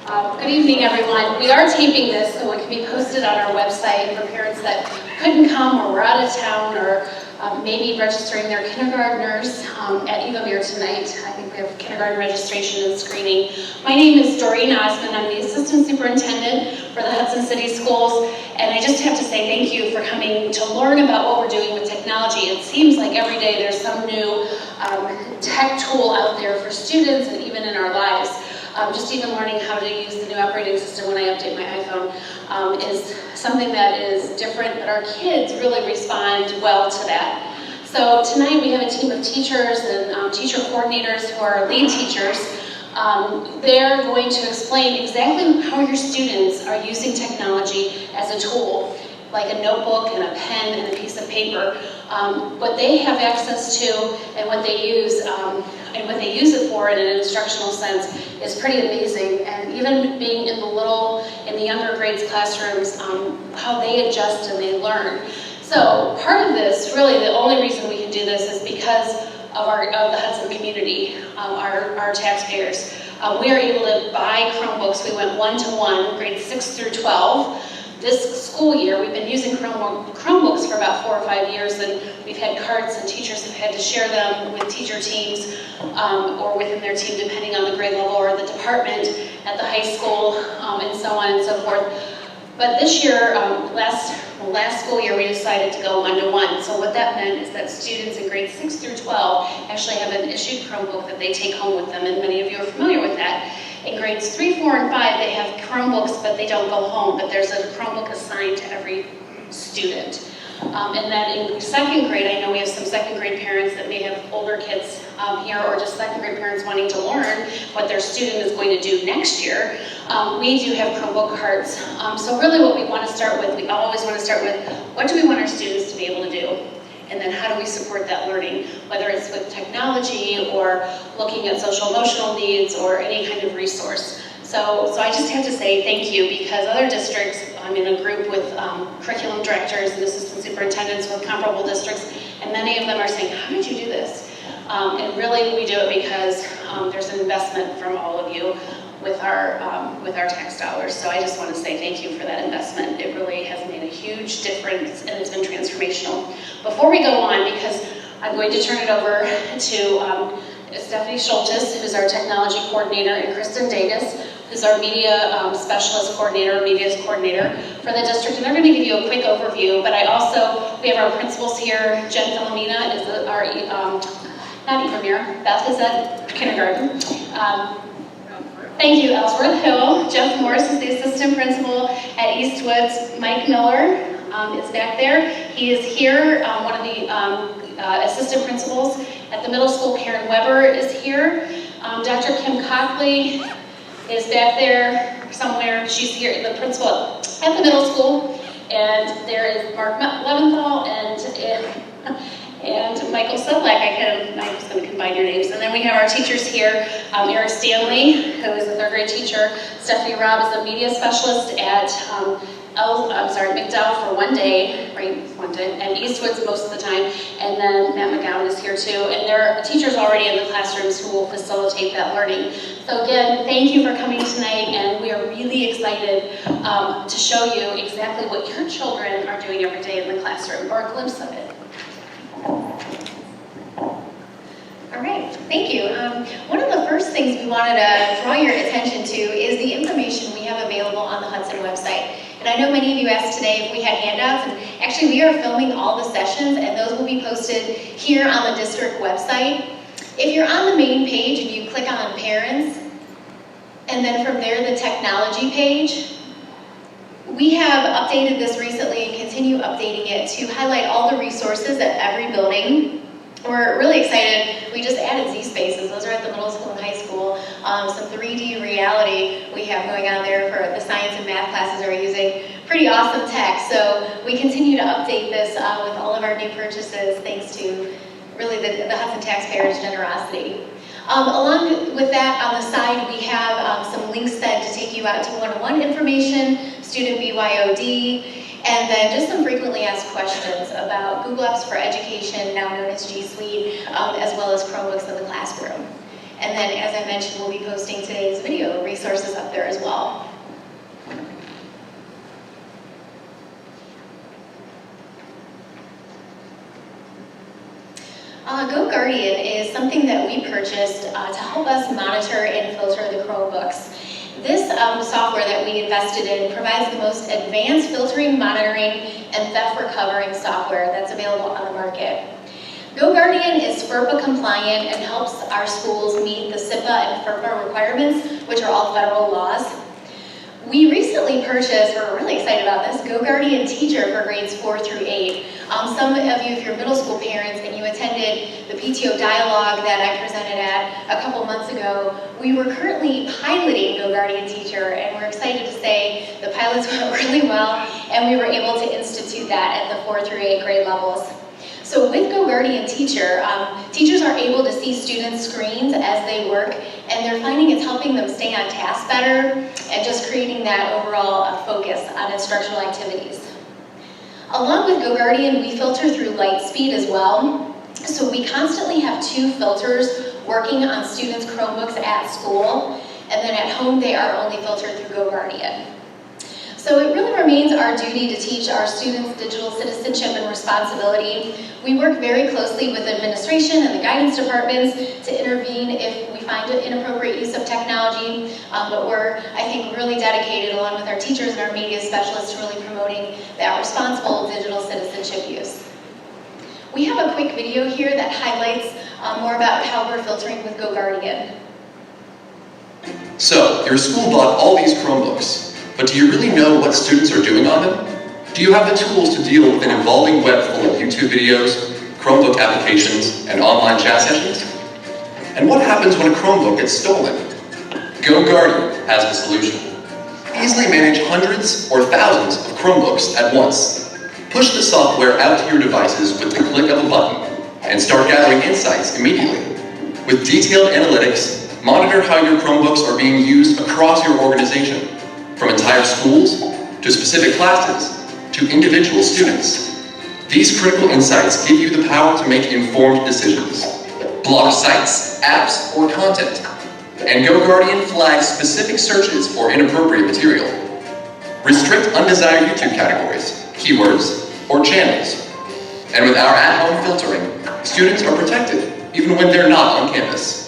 Good evening, everyone. We are taping this so it can be posted on our website for parents that couldn't come or were out of town or maybe registering their kindergartners at Egomere tonight. I think we have kindergarten registration and screening. My name is Doreen Osmond. I'm the Assistant Superintendent for the Hudson City Schools, and I just have to say thank you for coming to learn about what we're doing with technology. It seems like every day there's some new tech tool out there for students and even in our lives. Just even learning how to use the new operating system when I update my iPhone is something that is different, but our kids really respond well to that. So tonight we have a team of teachers and teacher coordinators who are lead teachers. They're going to explain exactly how your students are using technology as a tool, like a notebook and a pen and a piece of paper. What they have access to and what they use it for in an instructional sense is pretty amazing. And even being in the younger grades classrooms, how they adjust and they learn. So part of this, really the only reason we can do this is because of the Hudson community, our taxpayers. We are able to buy Chromebooks. We went one-to-one, grades 6 through 12. This school year, we've been using Chromebooks for about 4 or 5 years, and we've had carts and teachers have had to share them with teacher teams or within their team, depending on the grade level or the department at the high school, and so on and so forth. But this year, last school year, we decided to go one-to-one. So what that meant is that students in grades 6 through 12 actually have an issued Chromebook that they take home with them, and many of you are familiar with that. In grades 3, 4, and 5, they have Chromebooks, but they don't go home, but there's a Chromebook assigned to every student. And then in second grade, I know we have some second grade parents that may have older kids here, or just second grade parents wanting to learn what their student is going to do next year. We do have Chromebook carts. So really what we want to start with, we always want to start with, what do we want our students to be able to do? And then how do we support that learning, whether it's with technology or looking at social emotional needs or any kind of resource. So I just have to say thank you, because other districts, I'm in a group with curriculum directors and assistant superintendents with comparable districts, and many of them are saying, how did you do this? And really we do it because there's an investment from all of you with our tax dollars. So I just want to say thank you for that investment. It really has made a huge difference, and it's been transformational. Before we go on, because I'm going to turn it over to Stephanie Schultes, who's our technology coordinator, and Kristen Davis, who's our media specialist coordinator, media coordinator for the district, and they're going to give you a quick overview. But we have our principals here. Jen Philomena is our, not Egomere, Beth is at kindergarten. Thank you, Ellsworth Hill. Jeff Morris is the assistant principal at Eastwoods. Mike Miller is back there. He is here, one of the assistant principals at the middle school. Karen Weber is here. Dr. Kim Cockley is back there somewhere. She's here, the principal at the middle school. And there is Mark Leventhal and Michael Sedlak. I'm just going to combine your names. And then we have our teachers here. Eric Stanley, who is a third grade teacher. Stephanie Robb is a media specialist at McDowell for one day, and Eastwoods most of the time. And then Matt McGowan is here too. And there are teachers already in the classrooms who will facilitate that learning. So again, thank you for coming tonight, and we are really excited to show you exactly what your children are doing every day in the classroom, or a glimpse of it. All right, thank you. One of the first things we wanted to draw your attention to is the information we have available on the Hudson website. And I know many of you asked today if we had handouts, and actually we are filming all the sessions, and those will be posted here on the district website. If you're on the main page and you click on Parents, and then from there the Technology page, we have updated this recently and continue updating it to highlight all the resources at every building. We're really excited. We just added Z-Spaces. Those are at the middle school and high school. Some 3D reality we have going on there for the science and math classes are using pretty awesome tech. So we continue to update this with all of our new purchases, thanks to really the Hudson taxpayers' generosity. Along with that, on the side, we have some links then to take you out to one-on-one information, student BYOD, and then just some frequently asked questions about Google Apps for Education, now known as G Suite, as well as Chromebooks in the classroom. And then, as I mentioned, we'll be posting today's video resources up there as well. GoGuardian is something that we purchased to help us monitor and filter the Chromebooks. This software that we invested in provides the most advanced filtering, monitoring, and theft recovering software that's available on the market. GoGuardian is FERPA compliant and helps our schools meet the SIPA and FERPA requirements, which are all federal laws. We recently purchased, we're really excited about this, GoGuardian Teacher for grades 4 through 8. Some of you, if you're middle school parents and you attended the PTO dialogue that I presented at a couple months ago, we were currently piloting GoGuardian Teacher, and we're excited to say the pilots went really well, and we were able to institute that at the 4 through 8 grade levels. So with GoGuardian Teacher, teachers are able to see students' screens as they work, and they're finding it's helping them stay on task better and just creating that overall focus on instructional activities. Along with GoGuardian, we filter through Lightspeed as well. So we constantly have 2 filters working on students' Chromebooks at school, and then at home they are only filtered through GoGuardian. So it really remains our duty to teach our students digital citizenship and responsibility. We work very closely with administration and the guidance departments to intervene if we find an inappropriate use of technology, but we're, I think, really dedicated, along with our teachers and our media specialists, to really promoting that responsible digital citizenship use. We have a quick video here that highlights more about how we're filtering with GoGuardian. So, your school bought all these Chromebooks. But do you really know what students are doing on them? Do you have the tools to deal with an evolving web full of YouTube videos, Chromebook applications, and online chat sessions? And what happens when a Chromebook gets stolen? GoGuardian has the solution. Easily manage hundreds or thousands of Chromebooks at once. Push the software out to your devices with the click of a button and start gathering insights immediately. With detailed analytics, monitor how your Chromebooks are being used across your organization, from entire schools, to specific classes, to individual students. These critical insights give you the power to make informed decisions. Block sites, apps, or content. And GoGuardian flags specific searches for inappropriate material. Restrict undesired YouTube categories, keywords, or channels. And with our at-home filtering, students are protected, even when they're not on campus.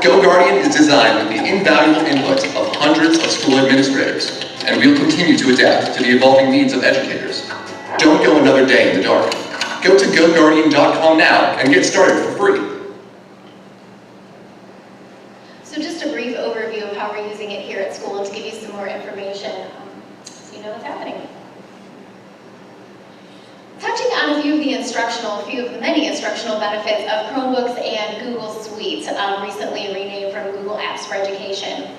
GoGuardian is designed with the invaluable input of hundreds of school administrators, and we'll continue to adapt to the evolving needs of educators. Don't go another day in the dark. Go to GoGuardian.com now and get started for free. So just a brief overview of how we're using it here at school to give you some more information so you know what's happening. Touching on a few of the many instructional benefits of Chromebooks and Google Suite, recently renamed from Google Apps for Education.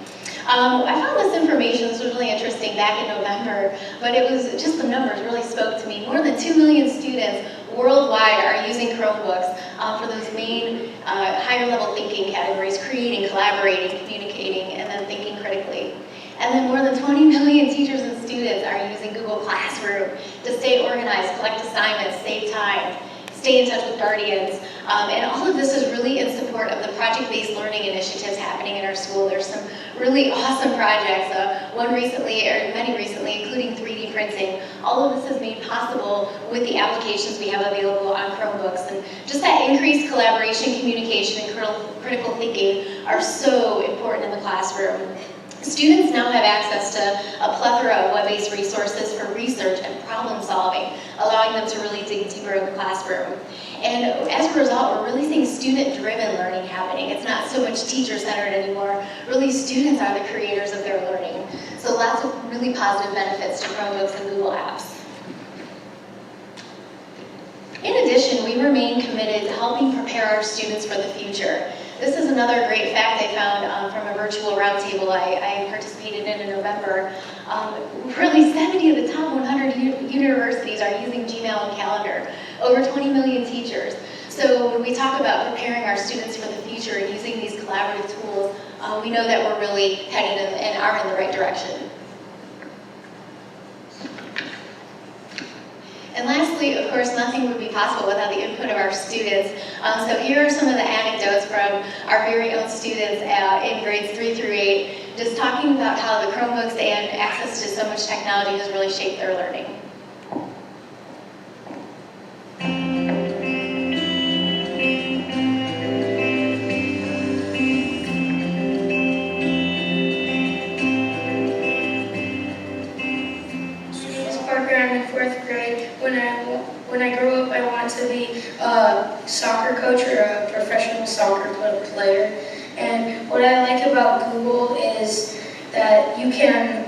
I found this information, this was really interesting, back in November, but it was just the numbers really spoke to me. More than 2 million students worldwide are using Chromebooks for those main higher level thinking categories: creating, collaborating, communicating, and then thinking critically. And then more than 20 million teachers and students are using Google Classroom to stay organized, collect assignments, save time, stay in touch with guardians. And all of this is really in support of the project-based learning initiatives happening in our school. There's some really awesome projects, one recently, or many recently, including 3D printing. All of this is made possible with the applications we have available on Chromebooks. And just that increased collaboration, communication, and critical thinking are so important in the classroom. Students now have access to a plethora of web-based resources for research and problem solving, allowing them to really dig deeper in the classroom. And as a result, we're really seeing student-driven learning happening. It's not so much teacher-centered anymore. Really, students are the creators of their learning. So lots of really positive benefits to Chromebooks and Google Apps. In addition, we remain committed to helping prepare our students for the future. This is another great fact I found from a virtual roundtable I participated in November. Really, 70 of the top 100 universities are using Gmail and Calendar. Over 20 million teachers. So when we talk about preparing our students for the future and using these collaborative tools, we know that we're really headed and are in the right direction. And lastly, of course, nothing would be possible without the input of our students. So here are some of the anecdotes from our very own students in grades 3 through 8, just talking about how the Chromebooks and access to so much technology has really shaped their learning. I'm in 4th grade. When I grow up, I want to be a soccer coach or a professional soccer player. And what I like about Google is that you can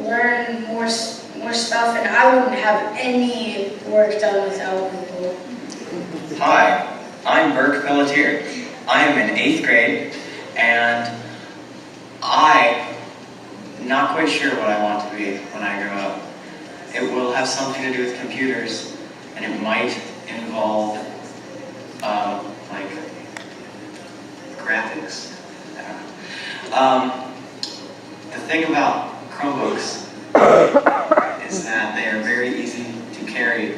learn more stuff, and I wouldn't have any work done without Google. Hi, I'm Burke Pelletier. I am in 8th grade, and I'm not quite sure what I want to be when I grow up. It will have something to do with computers, and it might involve, like, graphics. I don't know. The thing about Chromebooks is that they are very easy to carry,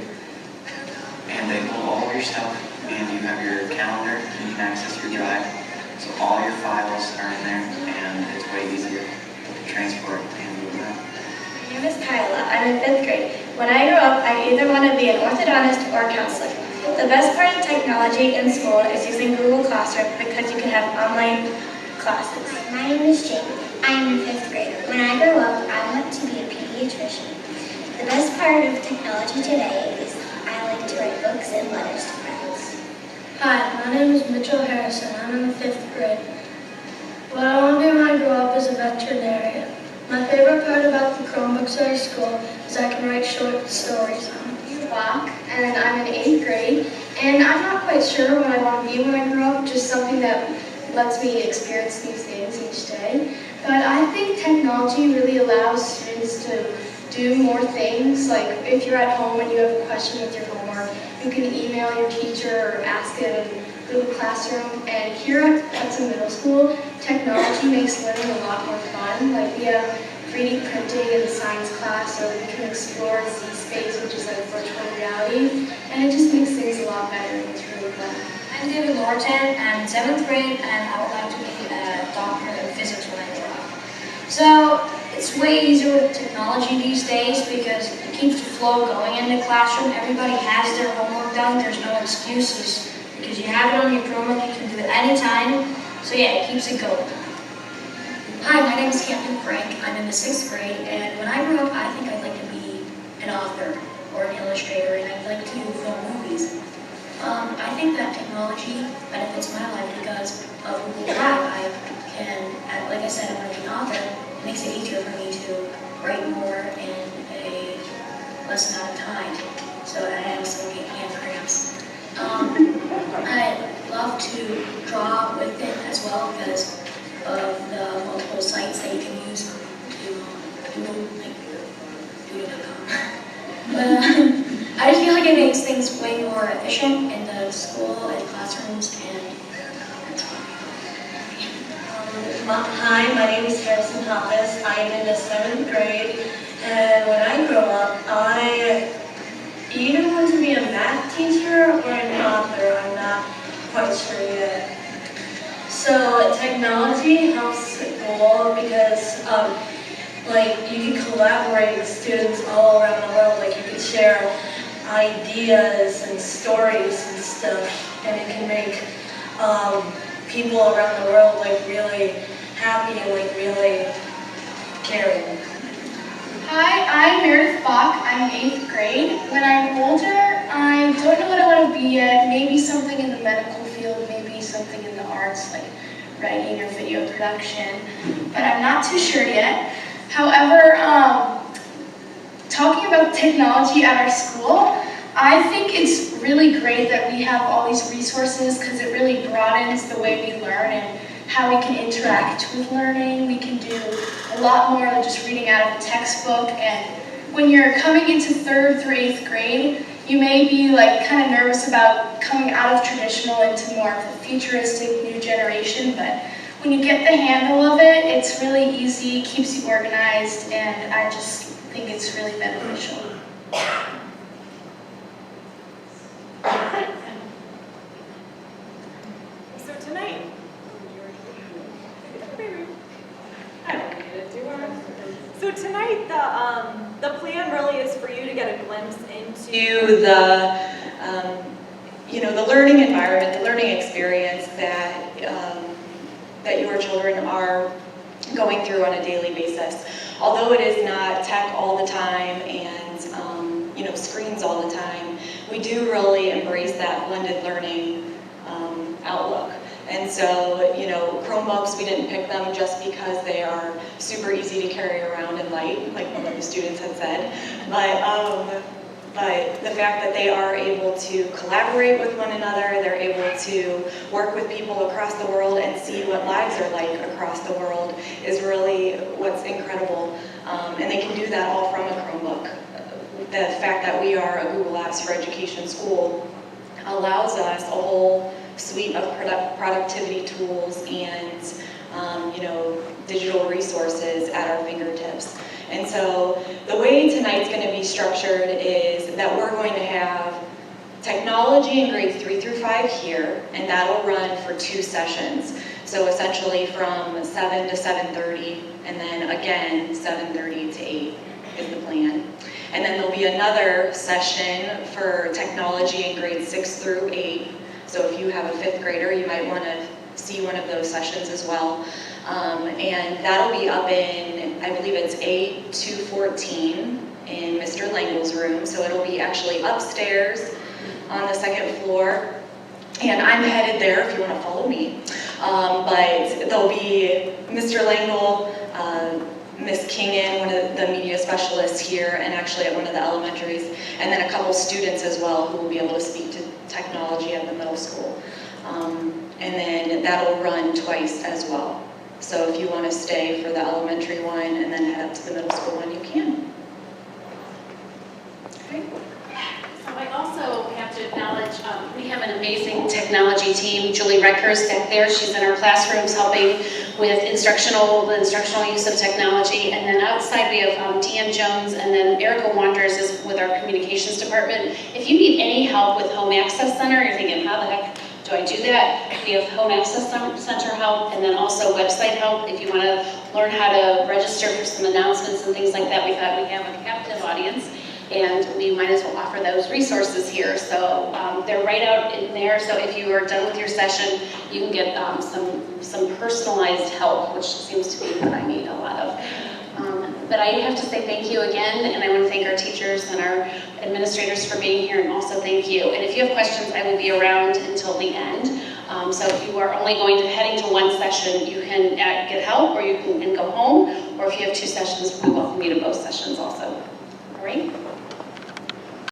and they hold all your stuff, and you have your calendar, and you can access your drive, so all your files are in there, and it's way easier to transport and move around. My name is Kyla. I'm in 5th grade. When I grow up, I either want to be an orthodontist or a counselor. The best part of technology in school is using Google Classroom because you can have online classes. My name is Jamie. I am in 5th grade. When I grow up, I want to be a pediatrician. The best part of technology today is I like to write books and letters to friends. Hi, my name is Mitchell Harrison. I'm in the 5th grade. What I want to be when I grow up is a veterinarian. My favorite part about the Chromebooks at our school is I can write short stories on them. Bach, and I'm in 8th grade, and I'm not quite sure what I want to be when I grow up, just something that lets me experience new things each day. But I think technology really allows students to do more things, like if you're at home and you have a question with your homework, you can email your teacher or ask it in Google Classroom. And here at Hudson Middle School, technology makes learning a lot more fun. Like we have 3D printing in the science class, so we can explore Z-space, which is like virtual reality, and it just makes things a lot better, and it's really fun. I'm David Lorton. I'm in 7th grade, and I would like to be a doctor in physics when I grow up. So it's way easier with technology these days because it keeps the flow going in the classroom. Everybody has their homework done. There's no excuses because you have it on your Chromebook. You can do it anytime. So yeah, it keeps it going. Hi, my name is Captain Frank. I'm in the 6th grade, and when I grow up, I think I'd like to be an author or an illustrator, and I'd like to film movies. I think that technology benefits my life because of Google Drive. I can, like I said, I want to be an author. It makes it easier for me to write more in a less amount of time, so that I don't still get hand cramps. I love to draw with it as well because of the multiple sites that you can use to do, like Doodle.com. But I just feel like it makes things way more efficient in the school and classrooms, and that's fun. Hi, my name is Harrison Hoppus. I am in the 7th grade, and when I grow up, I either want to be a math teacher or an author. I'm not quite sure yet. So technology helps school because like you can collaborate with students all around the world. Like you can share ideas and stories and stuff, and it can make people around the world like really happy and like really caring. Hi, I'm Meredith Bach. I'm 8th grade. When I'm older, I don't know what I want to be yet. Maybe something in the medical field, maybe something in the arts, like writing or video production, but I'm not too sure yet. However, talking about technology at our school, I think it's really great that we have all these resources because it really broadens the way we learn and how we can interact with learning. We can do a lot more than just reading out of a textbook, and when you're coming into 3rd through 8th grade, you may be like kind of nervous about coming out of traditional into more of a futuristic new generation, but when you get the handle of it, it's really easy, keeps you organized, and I just think it's really beneficial. tonight the plan really is for you to get a glimpse into the the learning environment, the learning experience that that your children are going through on a daily basis. Although it is not tech all the time and screens all the time, we do really embrace that blended learning outlook. And so, Chromebooks, we didn't pick them just because they are super easy to carry around and light, like one of the students had said. But the fact that they are able to collaborate with one another, they're able to work with people across the world and see what lives are like across the world is really what's incredible. And they can do that all from a Chromebook. The fact that we are a Google Apps for Education school allows us a whole suite of productivity tools and digital resources at our fingertips. And so the way tonight's going to be structured is that we're going to have technology in grades 3 through 5 here, and that'll run for 2 sessions. So essentially from 7 to 7:30, and then again 7:30 to 8 is the plan. And then there'll be another session for technology in grades 6 through 8. So if you have a 5th grader, you might want to see one of those sessions as well. And that'll be up in, I believe it's 8-14 in Mr. Langle's room. So it'll be actually upstairs on the 2nd floor. And I'm headed there if you want to follow me. But there'll be Mr. Langle, Miss Kingen, one of the media specialists here, and actually at one of the elementaries, and then a couple students as well who will be able to speak to technology at the middle school. And then that'll run twice as well. So if you want to stay for the elementary one and then head up to the middle school one, you can. Okay. So I also have to acknowledge we have an amazing technology team. Julie Reckers back there, she's in our classrooms helping with the instructional use of technology. And then outside we have Deanne Jones, and then Erica Wanders is with our communications department. If you need any help with Home Access Center, you're thinking, how the heck do I do that? We have Home Access Center help, and then also website help. If you want to learn how to register for some announcements and things like that, we thought we have a captive audience, and we might as well offer those resources here. So they're right out in there. So if you are done with your session, you can get some personalized help, which seems to be what I need a lot of. But I have to say thank you again, and I want to thank our teachers and our administrators for being here, and also thank you. And if you have questions, I will be around until the end. So if you are only heading to one session, you can get help, or you can go home, or if you have 2 sessions, we welcome you to both sessions